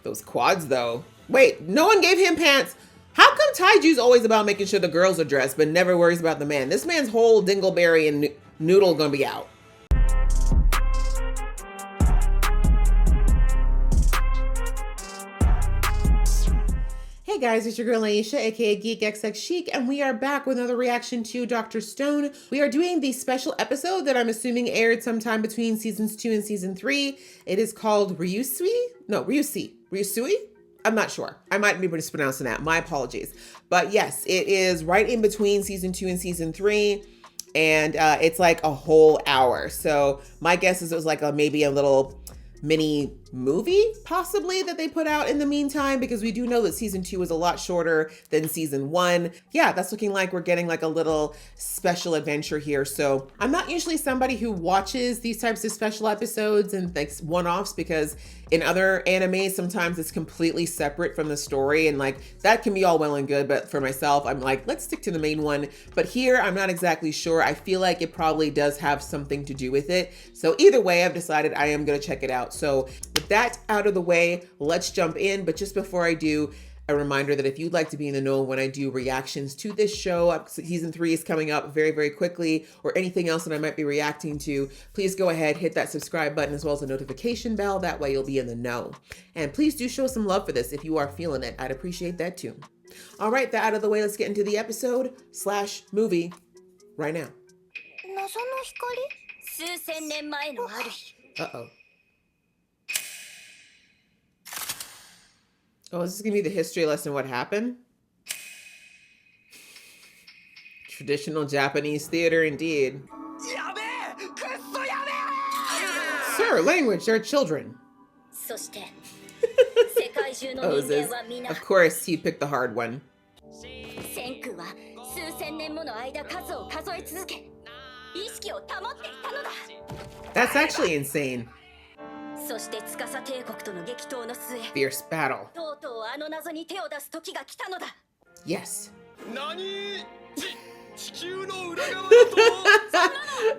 Those quads, though. Wait, no one gave him pants. How come Taiju's always about making sure the girls are dressed, but never worries about the man? This man's whole dingleberry and noodle gonna be out. Hey guys, it's your girl Aisha, aka Geek XX Chic, and we are back with another reaction to Dr. Stone. We are doing the special episode that I'm assuming aired sometime between seasons 2 and season 3. It is called Ryusui? No, Ryusui? I'm not sure. I might be mispronouncing that. My apologies. But yes, it is right in between season 2 and season 3. And it's like a whole hour. So my guess is it was like maybe a little mini movie possibly that they put out in the meantime, because we do know that season 2 is a lot shorter than season 1. Yeah, that's looking like we're getting like a little special adventure here. So I'm not usually somebody who watches these types of special episodes and like one-offs, because in other anime sometimes it's completely separate from the story, and like that can be all well and good, but for myself I'm like, let's stick to the main one. But here I'm not exactly sure. I feel like it probably does have something to do with it. So either way, I've decided I am going to check it out. So with that out of the way, let's jump in. But just before I do, a reminder that if you'd like to be in the know when I do reactions to this show, season 3 is coming up very, very quickly, or anything else that I might be reacting to, please go ahead, hit that subscribe button as well as the notification bell. That way you'll be in the know. And please do show some love for this if you are feeling it. I'd appreciate that too. All right, that out of the way, let's get into the episode / movie right now. Uh-oh. Oh, is this gonna be the history lesson? What happened? Traditional Japanese theater, indeed. Sir, language, they're children. Poses. Of course, he picked the hard one. That's actually insane. Fierce battle. Yes.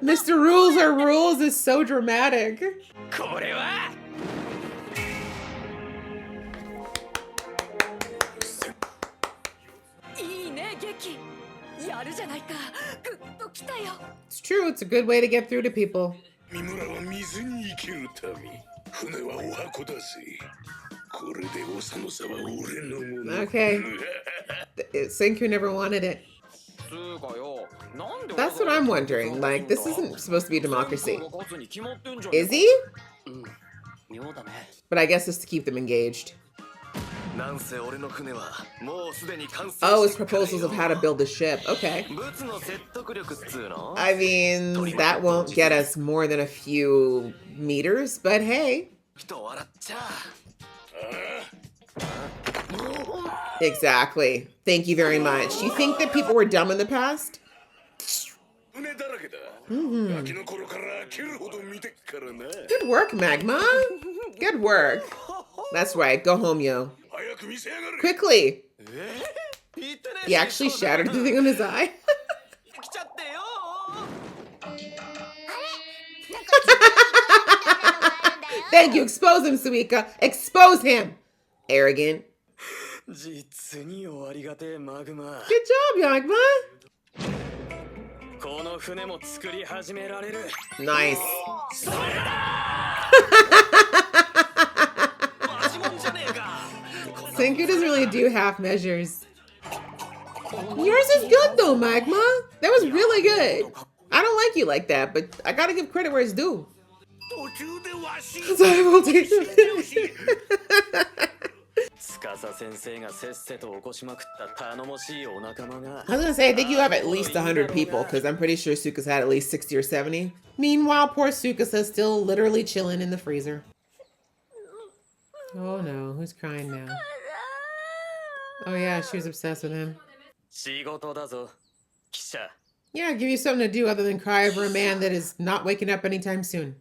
Mr. Rules Are Rules is so dramatic. It's true, it's a good way to get through to people. Okay. Senku never wanted it. That's what I'm wondering. Like, this isn't supposed to be democracy. Is he? But I guess it's to keep them engaged. Oh, it's proposals of how to build the ship. Okay. I mean, that won't get us more than a few meters, but hey. Exactly. Thank you very much. You think that people were dumb in the past? Good work, Magma. Good work. That's right. Go home, yo. Quickly. He actually shattered the thing on his eye. Thank you. Expose him, Suika. Expose him. Arrogant. Good job, Magma. Nice. Senku doesn't really do half measures. Yours is good though, Magma. That was really good. I don't like you like that, but I gotta give credit where it's due. I was gonna say, I think you have at least 100 people, because I'm pretty sure Suka's had at least 60 or 70. Meanwhile, poor Suka's still literally chilling in the freezer. Oh no, who's crying now? Oh yeah, she was obsessed with him. Yeah, give you something to do other than cry over a man that is not waking up anytime soon.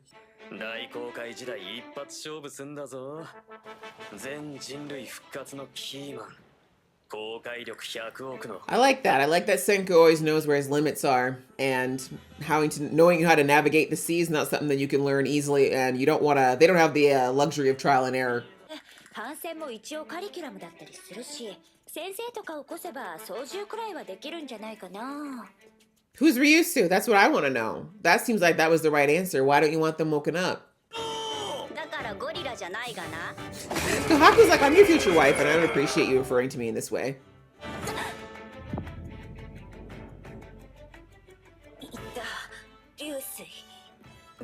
I like that. I like that Senku always knows where his limits are, and knowing how to navigate the sea is not something that you can learn easily, and you don't want to. They don't have the luxury of trial and error. 反戦も一応カリキュラムだったりするし、先生とか起こせば操縦くらいはできるんじゃないかな。Who's Ryusui? That's what I want to know. That seems like that was the right answer. Why don't you want them woken up? だからゴリラじゃないがな。Kohaku's like, I'm your future wife, and I don't appreciate you referring to me in this way.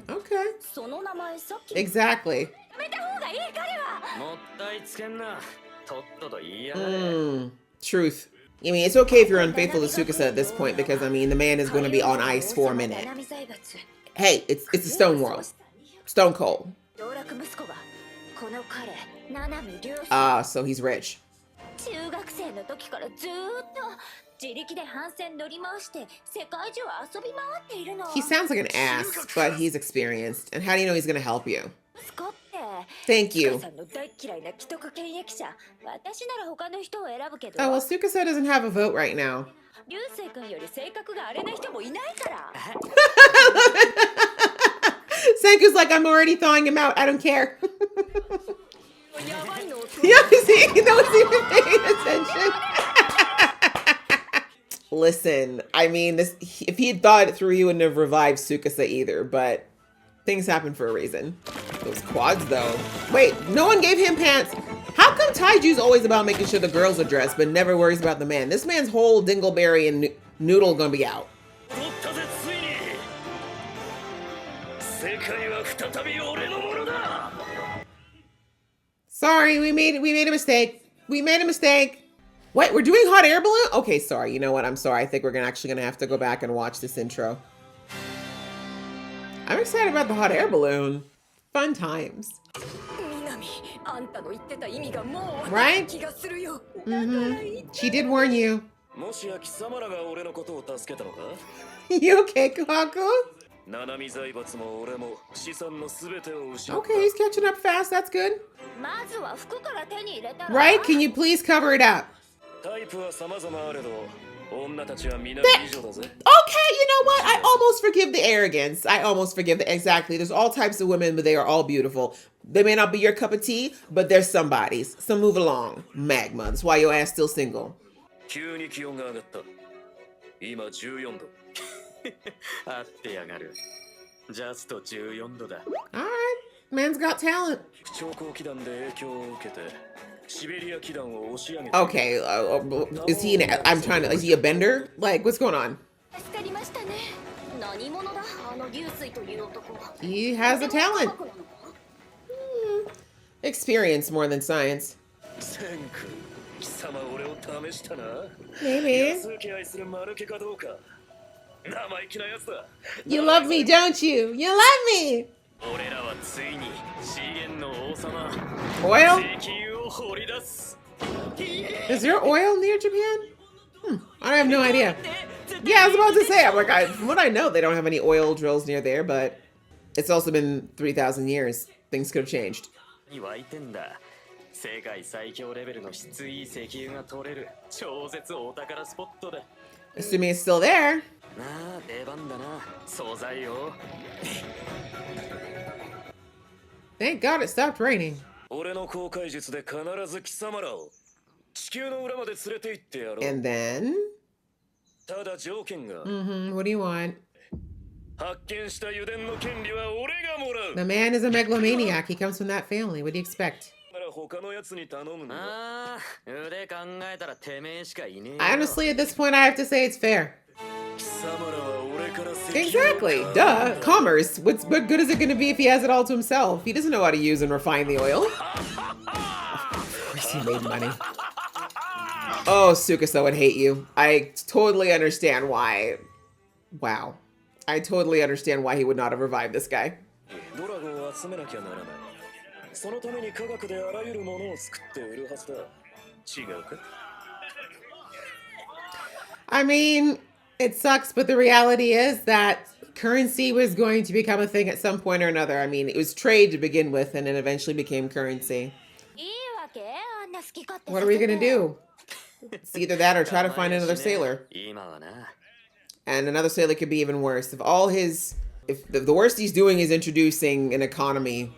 Okay. その名前さっき Exactly. やめた方がいい彼は。もったいつけんな。とっとと言いやがれ。Truth. I mean, it's okay if you're unfaithful to Tsukasa at this point because, I mean, the man is going to be on ice for a minute. Hey, it's the Stone World. Stone Cold. 道楽息子はこの彼、七海龍水。Ah, so he's rich. 中学生の時からずーっと自力で帆船乗り回して世界中遊び回っているの。He sounds like an ass, but he's experienced. And how do you know he's going to help you? 息子って。Thank you. さんの大嫌いな既得権益者。私なら他の人を選ぶけど。Oh, well, Tsukasa doesn't have a vote right now. 流水君より性格が荒れな人もいないから。Senku's like, I'm already thawing him out. I don't care. Yeah, see, no one's even paying attention. Listen, I mean, if he had thought it through, he wouldn't have revived Tsukasa either, but things happen for a reason. Those quads, though. Wait, no one gave him pants. How come Taiju's always about making sure the girls are dressed, but never worries about the man? This man's whole dingleberry and noodle gonna be out. Sorry, we made a mistake. We made a mistake. Wait, we're doing hot air balloon? Okay, sorry. You know what? I'm sorry. I think we're actually gonna have to go back and watch this intro. I'm excited about the hot air balloon. Fun times. Right? She did warn you. You okay, Kohaku? Okay, he's catching up fast. That's good. Right? Can you please cover it up? Okay, you know what? I almost forgive the arrogance. Exactly. There's all types of women, but they are all beautiful. They may not be your cup of tea, but they're somebody's. So move along, Magma. That's why your ass still single. Alright, man's got talent. Okay, is he a bender? Like, what's going on? He has a talent. Experience more than science. Maybe. You love me, don't you? You love me! Oil? Is there oil near Japan? I have no idea. Yeah, I was about to say, from what I know, they don't have any oil drills near there, but it's also been 3,000 years. Things could have changed. Assuming it's still there. Thank God it stopped raining. And then? What do you want? The man is a megalomaniac. He comes from that family. What do you expect? Honestly, at this point, I have to say it's fair. Exactly. Duh. Commerce. What good is it going to be if he has it all to himself? He doesn't know how to use and refine the oil. Of course he made money. Oh, Tsukasa would hate you. I totally understand why. Wow. I totally understand why he would not have revived this guy. I mean, it sucks, but the reality is that currency was going to become a thing at some point or another. I mean, it was trade to begin with, and it eventually became currency. What are we going to do? It's either that or try to find another sailor. And another sailor could be even worse. If the worst he's doing is introducing an economy,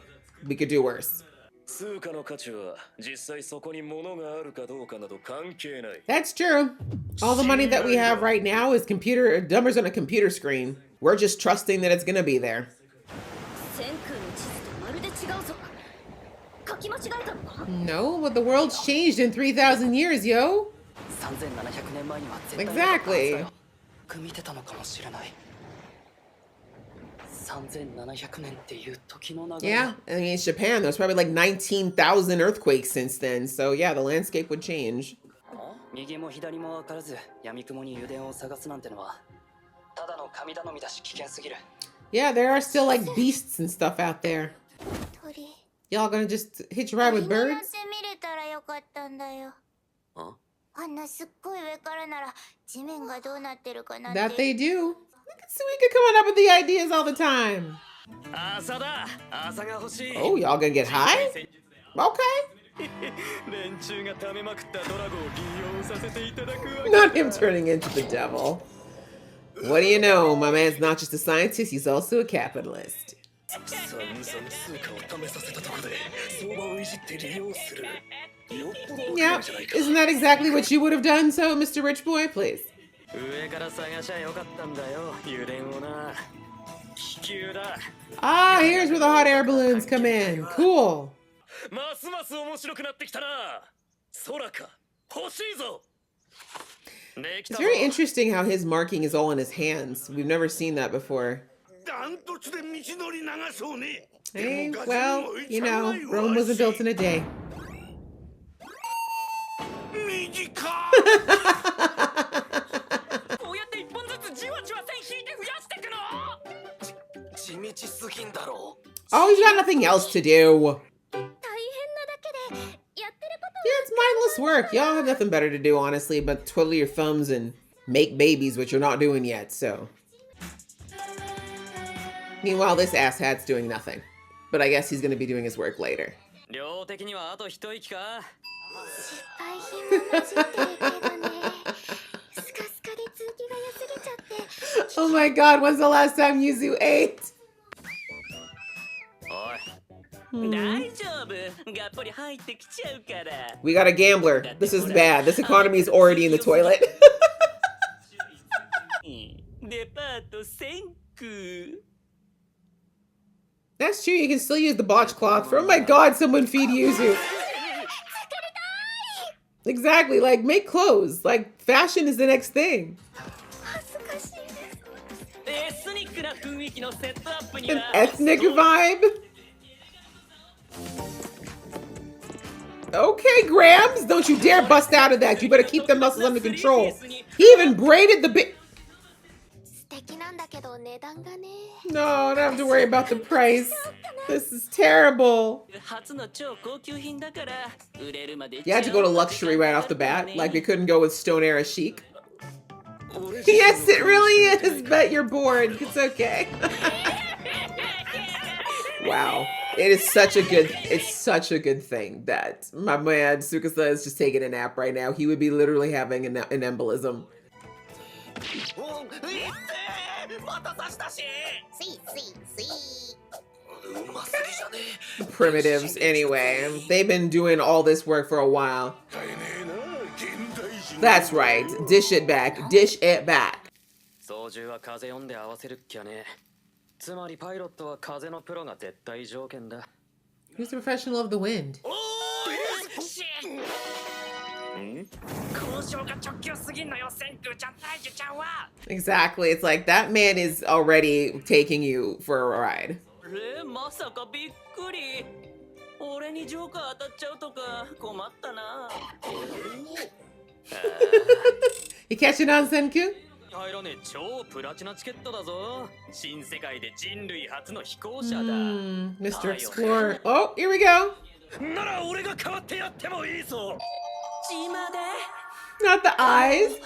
we could do worse. 通貨の価値は実際そこに物があるかどうかなど関係ない。 That's true. All the money that we have right now is computer numbers on a computer screen. We're just trusting that it's gonna be there. 千空の地図とまるで違うぞ。書き間違えたのか？ No, but the world's changed in 3,000 years, yo. 3700年前には絶対 Exactly. 組みてたのかもしれない。3700年っていう時の流れ。 Yeah, I mean, it's Japan. There's probably like 19,000 earthquakes since then. So yeah, the landscape would change. 右も左も分からず闇雲に油田を探すなんてのはただの神頼みだし危険すぎる。 Yeah, there are still like beasts and stuff out there. 鳥。 Y'all gonna just hitch a ride with 鳥に乗っ birds? てみれたらよかったんだよ。あんなすっごい上からなら地面がどうなってるかなんて。 That they do. Look at Suika coming up with the ideas all the time. 朝だ。朝が欲しい。 Oh, y'all gonna get high? Okay. 連中が溜めまくったドラゴを利用させていただくわけ。 Not him turning into the devil. What do you know? My man's not just a scientist, he's also a capitalist. 散々通貨を試させたとこで相場をいじって利用する。よっぽどわか Yeah, るじゃないか。 isn't that exactly what you would have done, so, Mr. Rich Boy? Please. 上から探しゃよかったんだよ。油田をな。気球だ。 Ah, here's where the hot air balloons come in. Cool. ますます面白くなってきたな。空か。欲しいぞ。でき It's たぞ。 very interesting how his marking is all in his hands. We've never seen that before. ダントツで道のり長そうね。 Hey, well, you know, Rome wasn't built in a day. 短こうやって一本ずつじわじわ線引いて増やしていくの？地道すぎんだろう。 Oh, he's got nothing else to do. 大変なだけでやってること Yeah, it's mindless work. Y'all have nothing better to do, honestly, but twiddle your thumbs and make babies, which you're not doing yet, so. Meanwhile, this asshat's doing nothing. But I guess he's going to be doing his work later. 量的にはあと一息か。失敗品も混じってるけどね。スカスカで通気が良すぎちゃって。 Oh my god, when's the last time Yuzu ate? おい。大丈夫。がっぽり入ってきちゃうから。 We got a gambler. This is bad. This economy is already in the toilet. デパート1000区。 That's true. You can still use the botch cloth for. Oh my god, someone feed Yuzu. Exactly. Like, make clothes. Like, fashion is the next thing. 恥ずかしいです。エスニックな雰囲気のセットアップに An は ethnic vibe. Okay, Grams. Don't you dare bust out of that. You better keep them muscles under control. He even braided the bit. 素敵なんだけど値段がね。 No, I don't have to worry about the price. This is terrible. 初の超高級品だから売れるまで You had to go to luxury right off the bat. Like, we couldn't go with Stone Era chic. Yes, it really is. Bet you're bored. It's okay. Wow. It's such a good thing that my man Tsukasa is just taking a nap right now. He would be literally having an embolism. また刺したし。 See, see, see. うますぎじゃねえ。 Primitives, anyway. They've been doing all this work for a while. 買えねえな現代人。 That's right. Dish it back. Dish it back. 操縦は風読んで合わせるっきゃね。つまりパイロットは風のプロが絶対条件だ。 Who's the professional of the wind? おーい。し。交渉が直球すぎんのよ、千空ちゃん、大樹ちゃんは。 Exactly. It's like that man is already taking you for a ride. まさかびっくり。俺にジョーカー当たっちゃうとか困ったな。You catching on, Senku? 入らねえ超プラチナチケットだぞ。新世界で人類初の飛行者だ。 Mr. Explorer. Oh, here we go. なら俺が代わってやってもいいぞ。ちまで。 Not the eyes.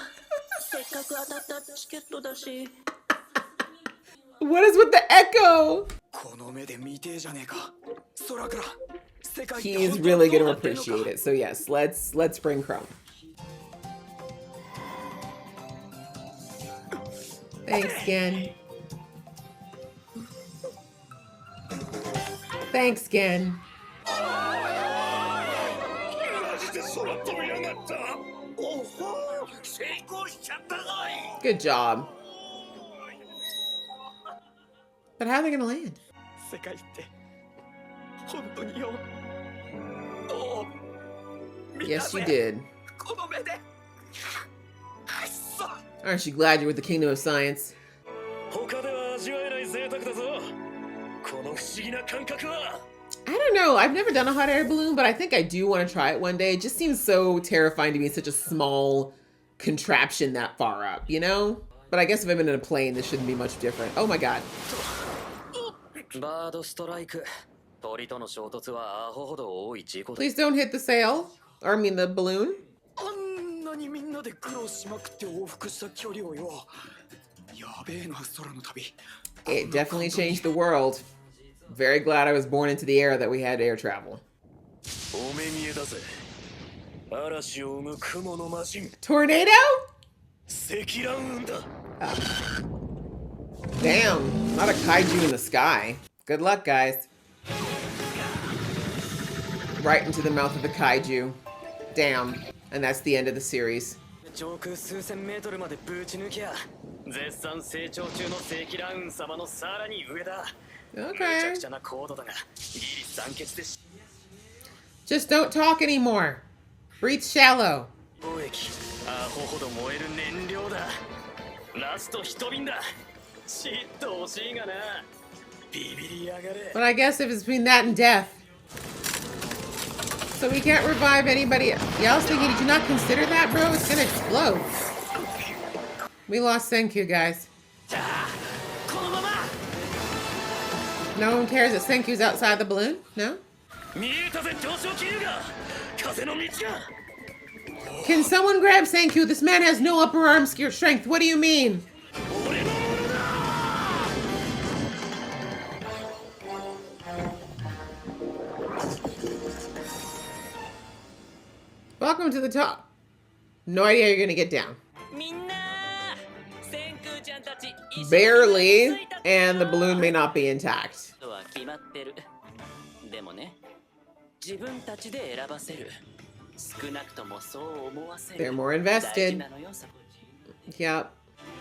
せっかく当たったチケットだし。 What is with the echo? この目で見てえじゃねえか。空から。世界って He's 本当 really に gonna どうなってんのか。 appreciate it. So yes, let's bring Chrome. Thanks, Gen. Thanks, Gen. マジで空飛びやがった。おほ、成功しちゃったぞい。 Good job. But how are they gonna land? 世界って本当によ。おお、見た Yes, you ぜ did. この目で。くっそ。 Aren't you glad you're with the kingdom of science? 他では味わえない贅沢だぞ。この不思議な感覚は。 I don't know. I've never done a hot air balloon, but I think I do want to try it one day. It just seems so terrifying to be in such a small contraption that far up, you know? But I guess if I'm in a plane, this shouldn't be much different. Oh my god. バードストライク。鳥との衝突はアホほど多い事故だ。 Please don't hit the sail. Or I mean the balloon. あんなにみんなで苦労しまくって往復した距離をよ。やべえな空の旅。 It definitely changed the world. Very glad I was born into the era that we had air travel. お目見えだぜ。嵐を生む雲の魔人。 Tornado? 積乱雲だ。 Damn, not a kaiju in the sky. Good luck, guys. Right into the mouth of the kaiju. Damn. And that's the end of the series. 上空数千メートルまでぶち抜きゃ。絶賛成長中の積乱雲様のさらに上だ。 Okay. めちゃくちゃな高度だが、ギリ酸欠でし。 Just don't talk anymore. Breathe shallow. 貿易、アホほど燃える燃料だ。ラスト一瓶だ。ちっと惜しいがな。ビビりやがれ。 But I guess if it's between that and death. So we can't revive anybody else? Thinking, did you not consider that, bro? It's gonna explode. We lost Senku, guys. じゃあ、このまま。 No one cares that Senku's outside the balloon? No? 見えたぜ上昇気流が。風の道が。 Can someone grab Senku? This man has no upper arm strength. What do you mean? 俺のものだ。 Welcome to the top. No idea how you're gonna get down. みんな、千空ちゃんたち。 Barely, and the balloon may not be intact. は決まってる。でもね、自分たちで選ばせる。少なくともそう思わせる。 They're more invested. 大事なのよ、そこ。 Yep.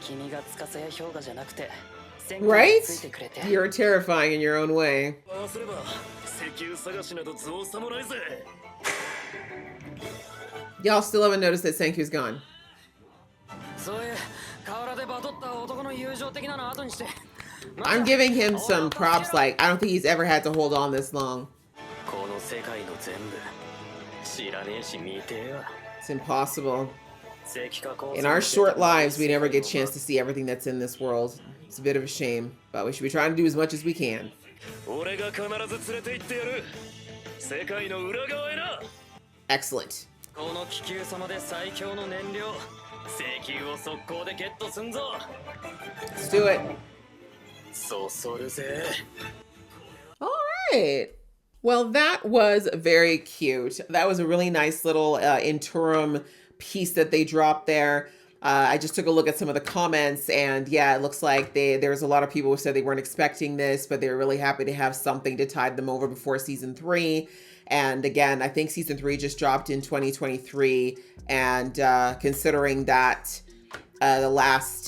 君が司や氷河じゃなくて、千 Right? ついてくれて。 You're terrifying in your own way. ああすれば石油探しなど造作もないぜ。 Y'all still haven't noticed that Senku's gone. そういう河原でバトった男の友情的なの後にして。 I'm giving him some props, like, I don't think he's ever had to hold on this long. この世界の全部知らねえし見てえわ。 It's impossible. 石化鉱 In our short lives, we never get a chance to see everything that's in this world. It's a bit of a shame, but we should be trying to do as much as we can. 俺が必ず連れて行ってやる。世界の裏側へな。 Excellent. この気球様で最強の燃料。石油を速攻でゲットすんぞ。 Let's do it. そうするぜ。 All right. Well, that was very cute. That was a really nice little interim piece that they dropped there. I just took a look at some of the comments, and yeah, it looks like there's a lot of people who said they weren't expecting this, but they were really happy to have something to tide them over before season 3. And again, I think season 3 just dropped in 2023, and considering that the last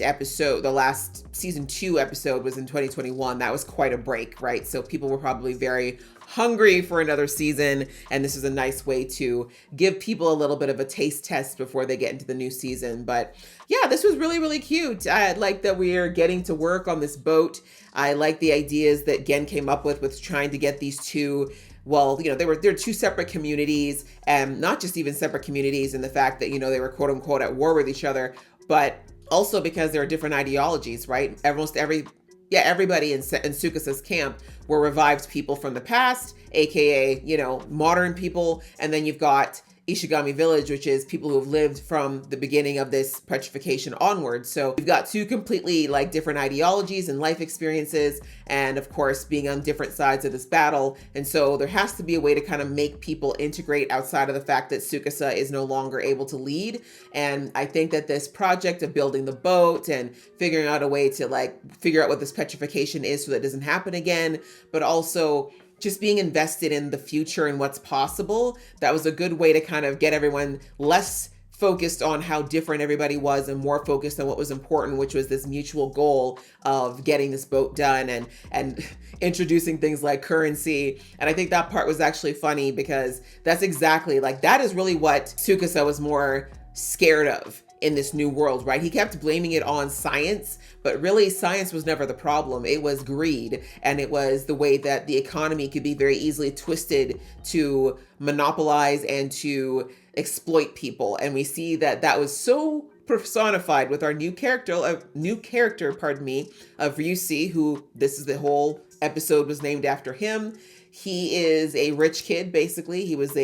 season 2 episode was in 2021, that was quite a break, right? So people were probably very hungry for another season, and this is a nice way to give people a little bit of a taste test before they get into the new season. But yeah, this was really, really cute. I like that we're getting to work on this boat. I like the ideas that Gen came up with trying to get these two. Well, you know, they're two separate communities, and not just even separate communities in the fact that, you know, they were quote unquote at war with each other, but also because there are different ideologies, right? Everybody in Tsukusa's camp were revived people from the past, aka, you know, modern people. And then you've got Ishigami Village, which is people who have lived from the beginning of this petrification onwards. So we've got two completely like different ideologies and life experiences, and of course being on different sides of this battle. And so there has to be a way to kind of make people integrate outside of the fact that Tsukasa is no longer able to lead. And I think that this project of building the boat and figuring out a way to like figure out what this petrification is so that it doesn't happen again, but also just being invested in the future and what's possible. That was a good way to kind of get everyone less focused on how different everybody was and more focused on what was important, which was this mutual goal of getting this boat done and introducing things like currency. And I think that part was actually funny because that's exactly like, that is really what Tsukasa was more scared of in this new world, right? He kept blaming it on science, but really science was never the problem. It was greed, and it was the way that the economy could be very easily twisted to monopolize and to exploit people. And we see that that was so personified with our new character, pardon me, of Ryusui, who this is the whole episode was named after him. He is a rich kid, basically. He was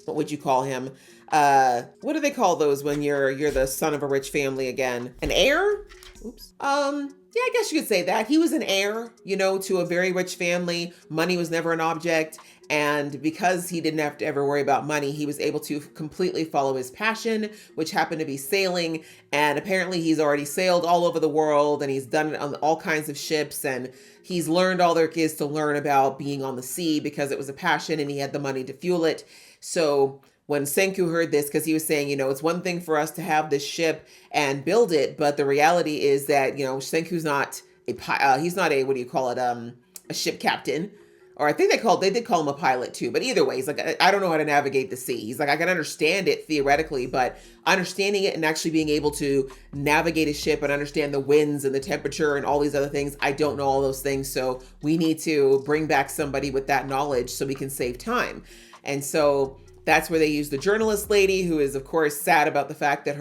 what would you call him? What do they call those when you're the son of a rich family again? An heir? Oops. Yeah, I guess you could say that. He was an heir, to a very rich family. Money was never an object. And because he didn't have to ever worry about money, he was able to completely follow his passion, which happened to be sailing. And apparently he's already sailed all over the world, and he's done it on all kinds of ships, and he's learned all there is to learn about being on the sea because it was a passion and he had the money to fuel it. So when Senku heard this, because he was saying, it's one thing for us to have this ship and build it, but the reality is that, Senku's not he's not a, what do you call it, a ship captain. Or I think they did call him a pilot too. But either way, he's like, I don't know how to navigate the sea. He's like, I can understand it theoretically, but understanding it and actually being able to navigate a ship and understand the winds and the temperature and all these other things, I don't know all those things. So we need to bring back somebody with that knowledge so we can save time. And so that's where they use the journalist lady, who is, of course, sad about the fact that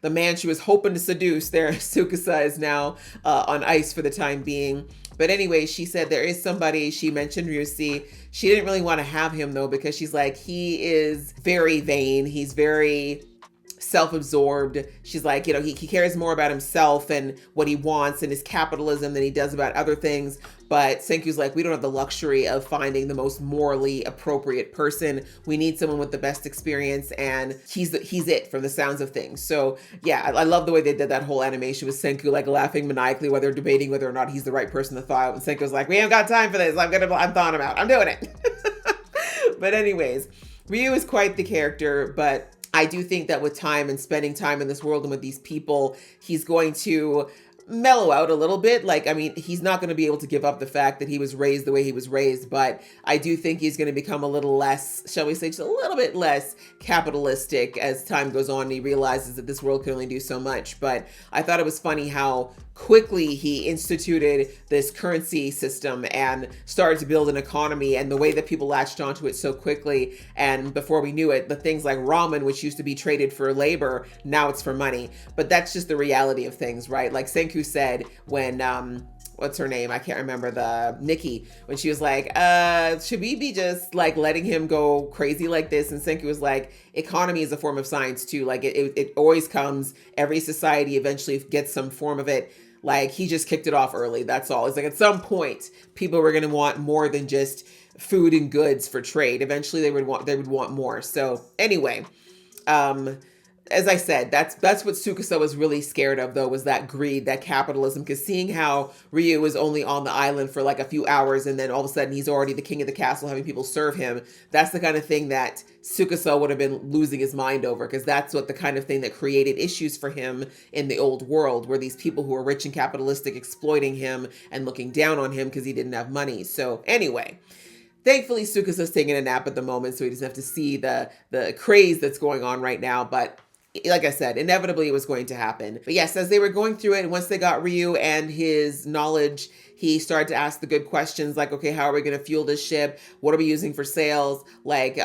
the man she was hoping to seduce there, Tsukasa, is now on ice for the time being. But anyway, she said there is somebody, she mentioned Ryusui. She didn't really want to have him though, because she's like, he is very vain. He's very self-absorbed. She's like, he cares more about himself and what he wants and his capitalism than he does about other things. But Senku's like, we don't have the luxury of finding the most morally appropriate person. We need someone with the best experience, and he's it from the sounds of things. So yeah, I love the way they did that whole animation with Senku like laughing maniacally while they're debating whether or not he's the right person to thaw out. And Senku's like, we haven't got time for this. I'm thawing him out. I'm doing it. But anyways, Ryu is quite the character, but I do think that with time and spending time in this world and with these people, he's going to mellow out a little bit. Like, I mean, he's not going to be able to give up the fact that he was raised the way he was raised, but I do think he's going to become a little less, shall we say, just a little bit less capitalistic as time goes on and he realizes that this world can only do so much. But I thought it was funny how quickly he instituted this currency system and started to build an economy, and the way that people latched onto it so quickly. And before we knew it, the things like ramen, which used to be traded for labor, now it's for money. But that's just the reality of things, right? Like Senku said when, what's her name? I can't remember, Nikki, when she was like, should we be just like letting him go crazy like this? And Senku was like, economy is a form of science too. Like it always comes, every society eventually gets some form of it. Like he just kicked it off early. That's all. It's like at some point, people were going to want more than just food and goods for trade. Eventually they would want more. So anyway, as I said, that's what Tsukasa was really scared of, though, was that greed, that capitalism. Because seeing how Ryu was only on the island for like a few hours, and then all of a sudden he's already the king of the castle, having people serve him. That's the kind of thing that Tsukasa would have been losing his mind over, because that's what the kind of thing that created issues for him in the old world, were these people who were rich and capitalistic exploiting him and looking down on him because he didn't have money. So anyway, thankfully, Tsukasa's taking a nap at the moment, so he doesn't have to see the craze that's going on right now. But like I said, inevitably it was going to happen. But yes, as they were going through it, once they got Ryu and his knowledge, he started to ask the good questions like, okay, how are we going to fuel this ship? What are we using for sails? Like,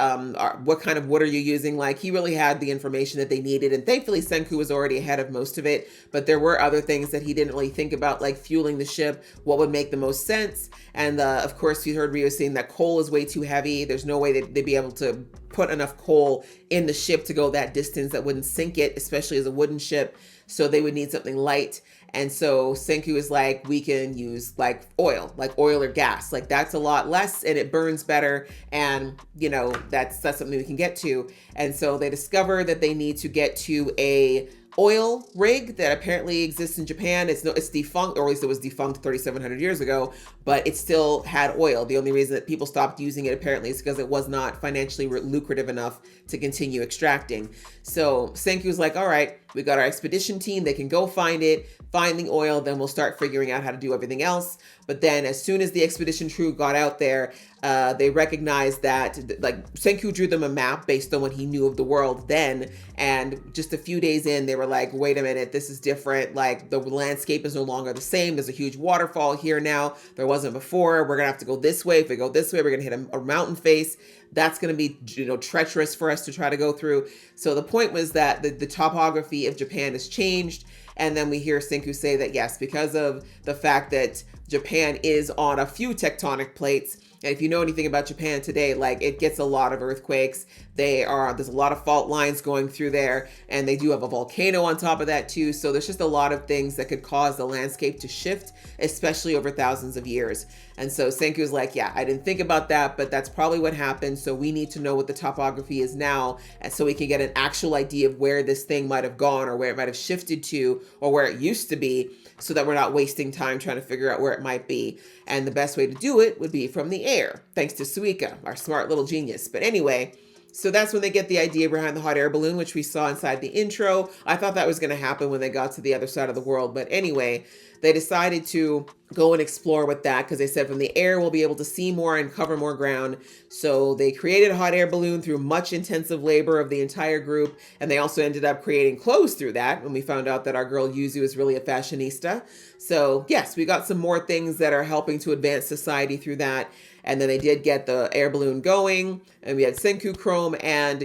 what kind of wood are you using? Like, he really had the information that they needed. And thankfully, Senku was already ahead of most of it. But there were other things that he didn't really think about, like fueling the ship, what would make the most sense. And of course, you heard Ryu saying that coal is way too heavy. There's no way that they'd be able to put enough coal in the ship to go that distance that wouldn't sink it, especially as a wooden ship. So they would need something light. And so Senku is like, we can use like oil or gas. Like that's a lot less and it burns better. And you know, that's something we can get to. And so they discover that they need to get to a oil rig that apparently exists in Japan. It's defunct, or at least it was defunct 3,700 years ago, but it still had oil. The only reason that people stopped using it apparently is because it was not financially lucrative enough to continue extracting. So Senku's like, all right, we got our expedition team. They can go find it, find the oil, then we'll start figuring out how to do everything else. But then as soon as the expedition crew got out there, they recognized that, like, Senku drew them a map based on what he knew of the world then. And just a few days in, they were like, wait a minute, this is different. Like, the landscape is no longer the same. There's a huge waterfall here now. There wasn't before. We're going to have to go this way. If we go this way, we're going to hit a mountain face. That's going to be, treacherous for us to try to go through. So the point was that the topography of Japan has changed. And then we hear Senku say that, yes, because of the fact that Japan is on a few tectonic plates, and if you know anything about Japan today, like, it gets a lot of earthquakes. There's a lot of fault lines going through there, and they do have a volcano on top of that too. So there's just a lot of things that could cause the landscape to shift, especially over thousands of years. And so Senku's like, yeah, I didn't think about that, but that's probably what happened. So we need to know what the topography is now, and so we can get an actual idea of where this thing might have gone, or where it might have shifted to, or where it used to be, so that we're not wasting time trying to figure out where it might be. And the best way to do it would be from the air, thanks to Suika, our smart little genius. But anyway, so that's when they get the idea behind the hot air balloon, which we saw inside the intro. I thought that was going to happen when they got to the other side of the world. But anyway, they decided to go and explore with that, because they said from the air we'll be able to see more and cover more ground. So they created a hot air balloon through much intensive labor of the entire group. And they also ended up creating clothes through that when we found out that our girl Yuzu is really a fashionista. So yes, we got some more things that are helping to advance society through that. And then they did get the air balloon going, and we had Senku, Chrome, and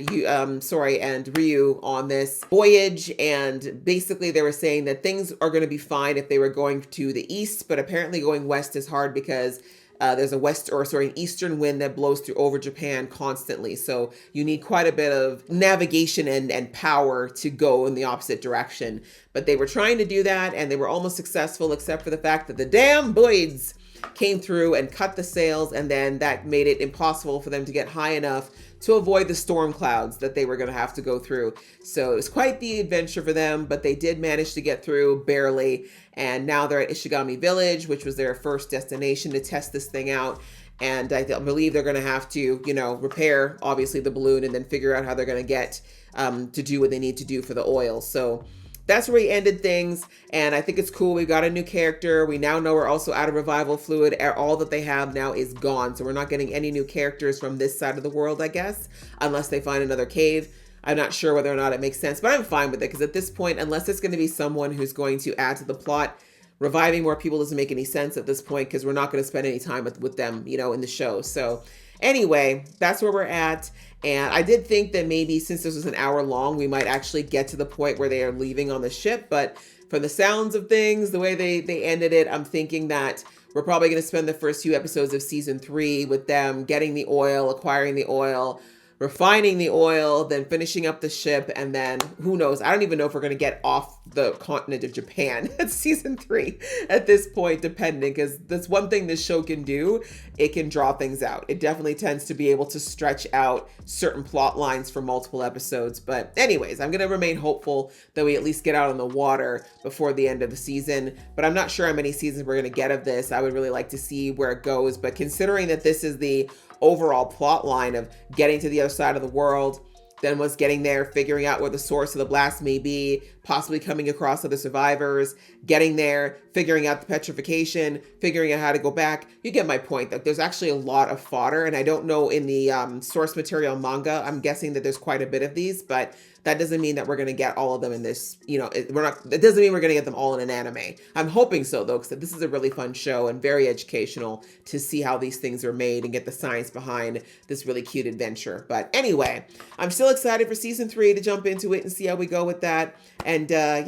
Ryu on this voyage. And basically they were saying that things are going to be fine if they were going to the east, but apparently going west is hard because there's an eastern wind that blows through over Japan constantly. So you need quite a bit of navigation and power to go in the opposite direction. But they were trying to do that, and they were almost successful, except for the fact that the damn blades came through and cut the sails, and then that made it impossible for them to get high enough to avoid the storm clouds that they were going to have to go through. So it was quite the adventure for them, but they did manage to get through barely. And now they're at Ishigami Village, which was their first destination to test this thing out. And I believe they're going to have to, repair, obviously, the balloon, and then figure out how they're going to get to do what they need to do for the oil. So that's where we ended things, and I think it's cool. We got a new character. We now know we're also out of revival fluid. All that they have now is gone, so we're not getting any new characters from this side of the world, I guess, unless they find another cave. I'm not sure whether or not it makes sense, but I'm fine with it, because at this point, unless it's going to be someone who's going to add to the plot, reviving more people doesn't make any sense at this point, because we're not going to spend any time with them, in the show. So anyway, that's where we're at. And I did think that maybe since this was an hour long, we might actually get to the point where they are leaving on the ship. But from the sounds of things, the way they ended it, I'm thinking that we're probably going to spend the first few episodes of season 3 with them getting the oil, acquiring the oil, refining the oil, then finishing up the ship, and then who knows? I don't even know if we're going to get off the continent of Japan at season 3 at this point, depending, because that's one thing this show can do. It can draw things out. It definitely tends to be able to stretch out certain plot lines for multiple episodes. But anyways, I'm going to remain hopeful that we at least get out on the water before the end of the season. But I'm not sure how many seasons we're going to get of this. I would really like to see where it goes. But considering that this is the overall plot line of getting to the other side of the world, then was getting there, figuring out where the source of the blast may be, possibly coming across other survivors, getting there, figuring out the petrification, figuring out how to go back. You get my point. That there's actually a lot of fodder, and I don't know in the source material manga, I'm guessing that there's quite a bit of these, but that doesn't mean that we're going to get all of them in this, it doesn't mean we're going to get them all in an anime. I'm hoping so, though, because this is a really fun show and very educational to see how these things are made and get the science behind this really cute adventure. But anyway, I'm still excited for season 3 to jump into it and see how we go with that. And I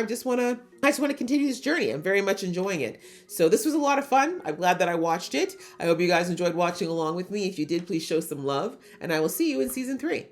just want to continue this journey. I'm very much enjoying it. So this was a lot of fun. I'm glad that I watched it. I hope you guys enjoyed watching along with me. If you did, please show some love, and I will see you in season 3.